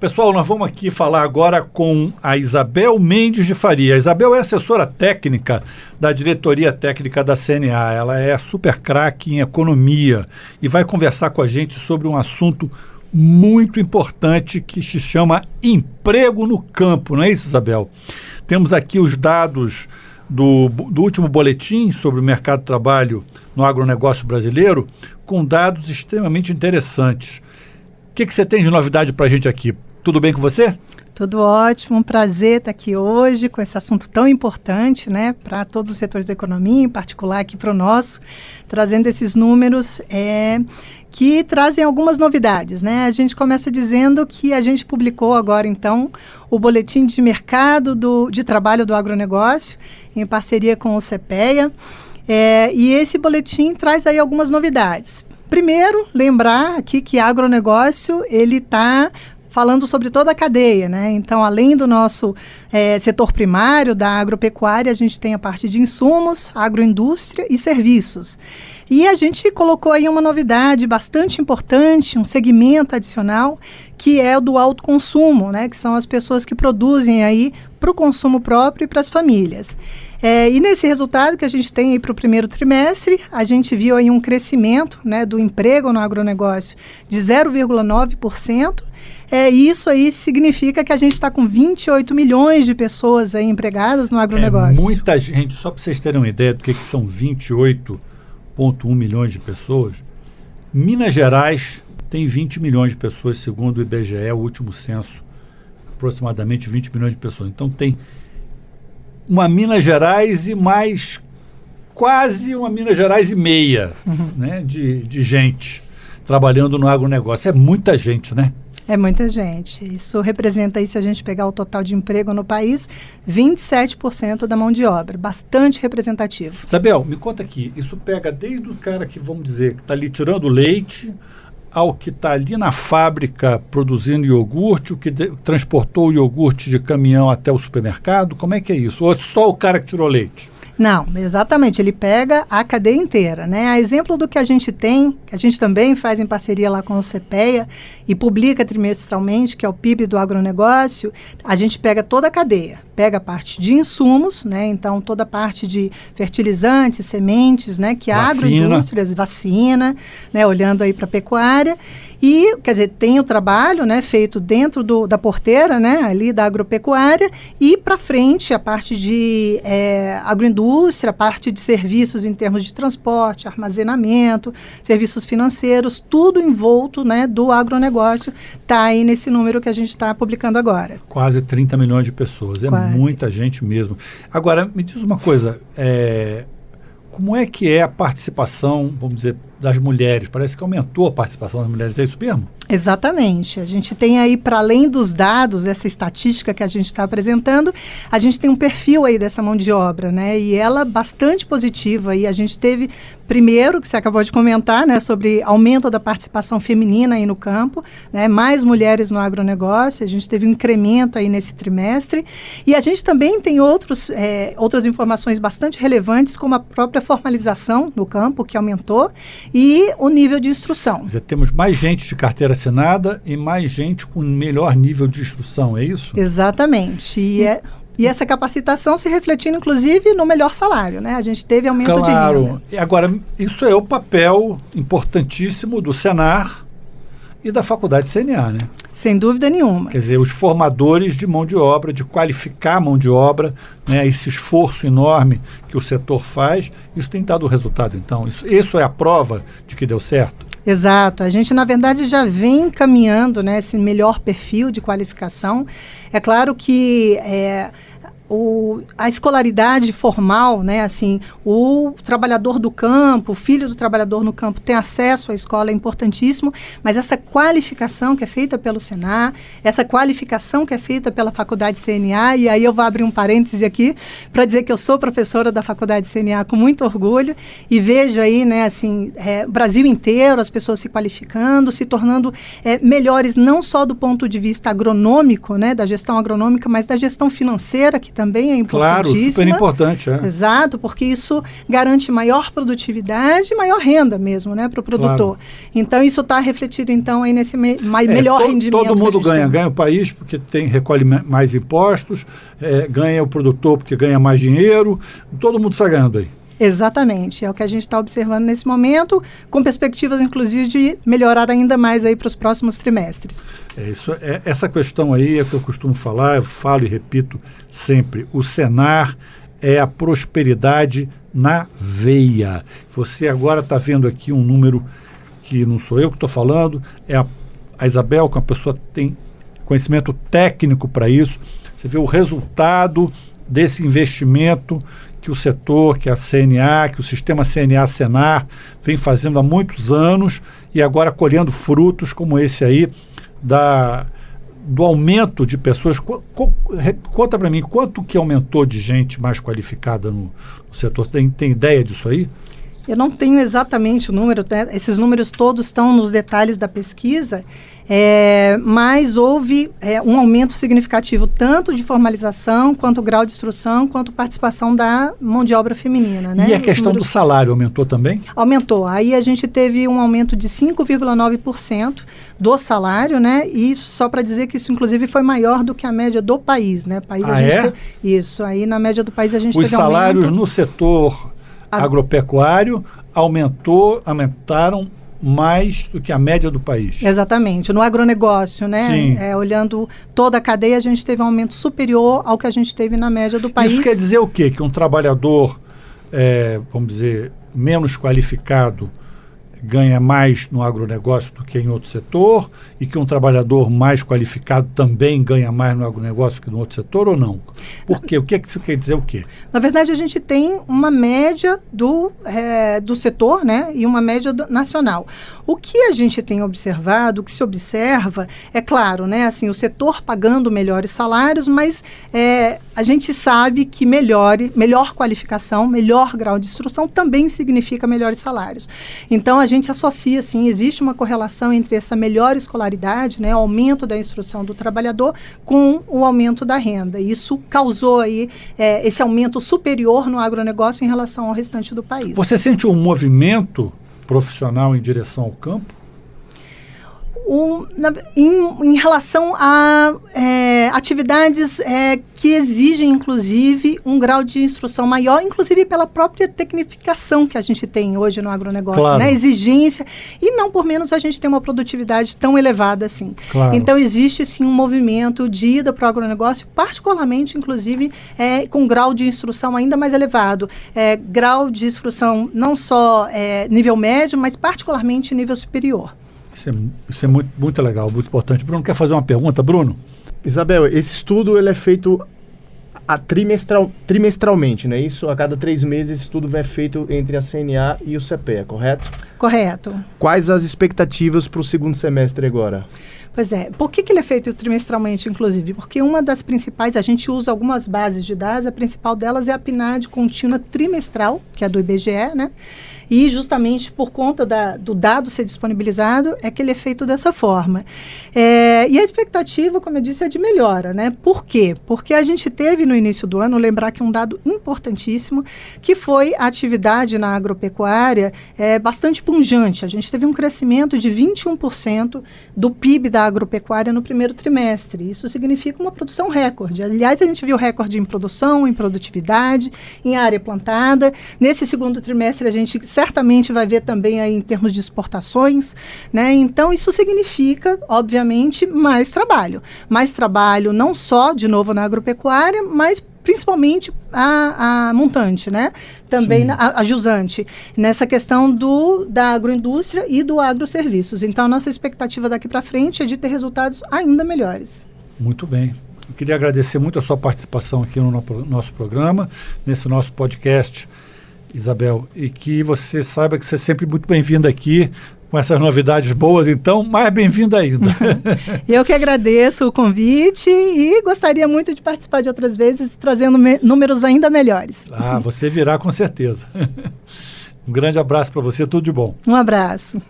Pessoal, nós vamos aqui falar agora com a Isabel Mendes de Faria. A Isabel é assessora técnica da diretoria técnica da CNA. Ela é super craque em economia e vai conversar com a gente sobre um assunto muito importante que se chama emprego no campo, não é isso, Isabel? Temos aqui os dados do último boletim sobre o mercado de trabalho no agronegócio brasileiro, com dados extremamente interessantes. O que você tem de novidade para a gente aqui? Tudo bem com você? Tudo ótimo, um prazer estar aqui hoje com esse assunto tão importante, né, para todos os setores da economia, em particular aqui para o nosso, trazendo esses números que trazem algumas novidades, né? A gente começa dizendo que a gente publicou agora, então, o Boletim de Mercado de Trabalho do Agronegócio, em parceria com o CPEA, e esse boletim traz aí algumas novidades. Primeiro, lembrar aqui que agronegócio, ele está falando sobre toda a cadeia, né? Então, além do nosso setor primário, da agropecuária, a gente tem a parte de insumos, agroindústria e serviços. E a gente colocou aí uma novidade bastante importante, um segmento adicional, que é o do autoconsumo, né? Que são as pessoas que produzem aí para o consumo próprio e para as famílias. E nesse resultado que a gente tem aí para o primeiro trimestre, a gente viu aí um crescimento, né, do emprego no agronegócio de 0,9%. Isso aí significa que a gente está com 28 milhões de pessoas aí empregadas no agronegócio. Muita gente, só para vocês terem uma ideia do que são 28,1 milhões de pessoas, Minas Gerais tem 20 milhões de pessoas, segundo o IBGE, o último censo, aproximadamente 20 milhões de pessoas. Então tem uma Minas Gerais e mais quase uma Minas Gerais e meia, né, de gente trabalhando no agronegócio. É muita gente, né? É muita gente. Isso representa aí, se a gente pegar o total de emprego no país, 27% da mão de obra. Bastante representativo. Isabel, me conta aqui, isso pega desde o cara que, vamos dizer, que está ali tirando leite, ao que está ali na fábrica produzindo iogurte, o que transportou o iogurte de caminhão até o supermercado. Como é que é isso? Ou é só o cara que tirou leite? Não, exatamente, ele pega a cadeia inteira, né? A exemplo do que a gente tem, que a gente também faz em parceria lá com o CPEA e publica trimestralmente, que é o PIB do agronegócio, a gente pega toda a cadeia, pega a parte de insumos, né? Então toda a parte de fertilizantes, sementes, né? Que a agroindústria, vacina, né? Olhando aí para a pecuária e, quer dizer, tem o trabalho, né? Feito dentro da porteira, né? Ali da agropecuária e para frente a parte de agroindústria, a parte de serviços em termos de transporte, armazenamento, serviços financeiros, tudo envolto, né, do agronegócio, está aí nesse número que a gente está publicando agora. Quase 30 milhões de pessoas, muita gente mesmo. Agora, me diz uma coisa, como é que é a participação, vamos dizer, das mulheres? Parece que aumentou a participação das mulheres, é isso mesmo? Exatamente. A gente tem aí, para além dos dados, essa estatística que a gente está apresentando, a gente tem um perfil aí dessa mão de obra, né? E ela bastante positiva. E a gente teve, primeiro, que você acabou de comentar, né? Sobre aumento da participação feminina aí no campo, né? Mais mulheres no agronegócio. A gente teve um incremento aí nesse trimestre. E a gente também tem outras informações bastante relevantes, como a própria formalização no campo, que aumentou, e o nível de instrução. Quer dizer, temos mais gente de carteira assinada e mais gente com melhor nível de instrução, é isso? Exatamente. E essa capacitação se refletindo, inclusive, no melhor salário, né? A gente teve aumento de renda. Agora, isso é o papel importantíssimo do Senar e da Faculdade CNA, né? Sem dúvida nenhuma. Quer dizer, os formadores de mão de obra, de qualificar a mão de obra, né, esse esforço enorme que o setor faz, isso tem dado resultado, então. Isso é a prova de que deu certo? Exato. A gente, na verdade, já vem caminhando, né, esse melhor perfil de qualificação. É claro que a escolaridade formal, né, assim, o trabalhador do campo, o filho do trabalhador no campo tem acesso à escola, é importantíssimo, mas essa qualificação que é feita pelo Senar, essa qualificação que é feita pela Faculdade CNA, e aí eu vou abrir um parêntese aqui para dizer que eu sou professora da Faculdade CNA com muito orgulho e vejo aí, né, assim, Brasil inteiro, as pessoas se qualificando, se tornando melhores não só do ponto de vista agronômico, né, da gestão agronômica, mas da gestão financeira, que também é Claro, importantíssima. super importante. Exato, porque isso garante maior produtividade e maior renda mesmo, né, para o produtor. Claro. Então, isso está refletido, então, aí nesse melhor rendimento. Todo mundo ganha. Ganha o país porque recolhe mais impostos, ganha o produtor porque ganha mais dinheiro, todo mundo está ganhando aí. Exatamente, é o que a gente está observando nesse momento, com perspectivas, inclusive, de melhorar ainda mais aí para os próximos trimestres. Essa questão aí é que eu costumo falar, eu falo e repito sempre, o Senar é a prosperidade na veia. Você agora está vendo aqui um número que não sou eu que estou falando, é a Isabel, que é uma pessoa que tem conhecimento técnico para isso. Você vê o resultado desse investimento que o setor, que a CNA, que o sistema CNA-Senar vem fazendo há muitos anos e agora colhendo frutos como esse aí do aumento de pessoas. Conta para mim, quanto que aumentou de gente mais qualificada no setor? Tem ideia disso aí? Eu não tenho exatamente o número, né? Esses números todos estão nos detalhes da pesquisa, mas houve um aumento significativo tanto de formalização, quanto grau de instrução, quanto participação da mão de obra feminina. Né? E a questão do salário aumentou também? Aumentou. Aí a gente teve um aumento de 5,9% do salário, né? E só para dizer que isso, inclusive, foi maior do que a média do país. Né? Isso, aí na média do país a gente teve aumento. Os salários no setor agropecuário aumentaram mais do que a média do país. Exatamente. No agronegócio, né? Sim. Olhando toda a cadeia, a gente teve um aumento superior ao que a gente teve na média do país. Isso quer dizer o quê? Que um trabalhador, vamos dizer, menos qualificado ganha mais no agronegócio do que em outro setor e que um trabalhador mais qualificado também ganha mais no agronegócio que no outro setor ou não? Por quê? O que isso quer dizer o quê? Na verdade, a gente tem uma média do setor, né, e uma média nacional. O que a gente tem observado, o que se observa, é claro, né, assim, o setor pagando melhores salários, mas a gente sabe que melhor qualificação, melhor grau de instrução também significa melhores salários. Então, a gente associa, sim, existe uma correlação entre essa melhor escolaridade, né, o aumento da instrução do trabalhador com o aumento da renda. Isso causou aí esse aumento superior no agronegócio em relação ao restante do país. Você sente um movimento profissional em direção ao campo? Em relação a atividades que exigem, inclusive, um grau de instrução maior, inclusive pela própria tecnificação que a gente tem hoje no agronegócio, claro. Né? Exigência, e não por menos a gente tem uma produtividade tão elevada assim. Claro. Então, existe sim um movimento de ida para o agronegócio, particularmente, inclusive, com grau de instrução ainda mais elevado. Grau de instrução não só nível médio, mas particularmente nível superior. Isso é muito, muito legal, muito importante. Bruno, quer fazer uma pergunta, Bruno? Isabel, esse estudo ele é feito trimestralmente, né? Isso, a cada 3 meses, esse estudo é feito entre a CNA e o CPEA, correto? Correto. Quais as expectativas para o segundo semestre agora? Pois é. Por que ele é feito trimestralmente, inclusive? Porque uma das principais, a gente usa algumas bases de dados, a principal delas é a PNAD contínua trimestral, que é do IBGE, né? E justamente por conta do dado ser disponibilizado, é que ele é feito dessa forma. E a expectativa, como eu disse, é de melhora, né? Por quê? Porque a gente teve no início do ano, lembrar que um dado importantíssimo, que foi a atividade na agropecuária bastante pungente. A gente teve um crescimento de 21% do PIB da agropecuária no primeiro trimestre. Isso significa uma produção recorde. Aliás, a gente viu recorde em produção, em produtividade, em área plantada. Nesse segundo trimestre, a gente certamente vai ver também aí em termos de exportações, né? Então, isso significa, obviamente, mais trabalho. Mais trabalho não só, de novo, na agropecuária, mas principalmente a montante, né? Também a jusante, nessa questão da agroindústria e do agroserviços. Então, a nossa expectativa daqui para frente é de ter resultados ainda melhores. Muito bem. Eu queria agradecer muito a sua participação aqui no nosso programa, nesse nosso podcast, Isabel, e que você saiba que você é sempre muito bem-vinda aqui, com essas novidades boas, então, mais bem-vinda ainda. Eu que agradeço o convite e gostaria muito de participar de outras vezes, trazendo números ainda melhores. Você virá com certeza. Um grande abraço para você, tudo de bom. Um abraço.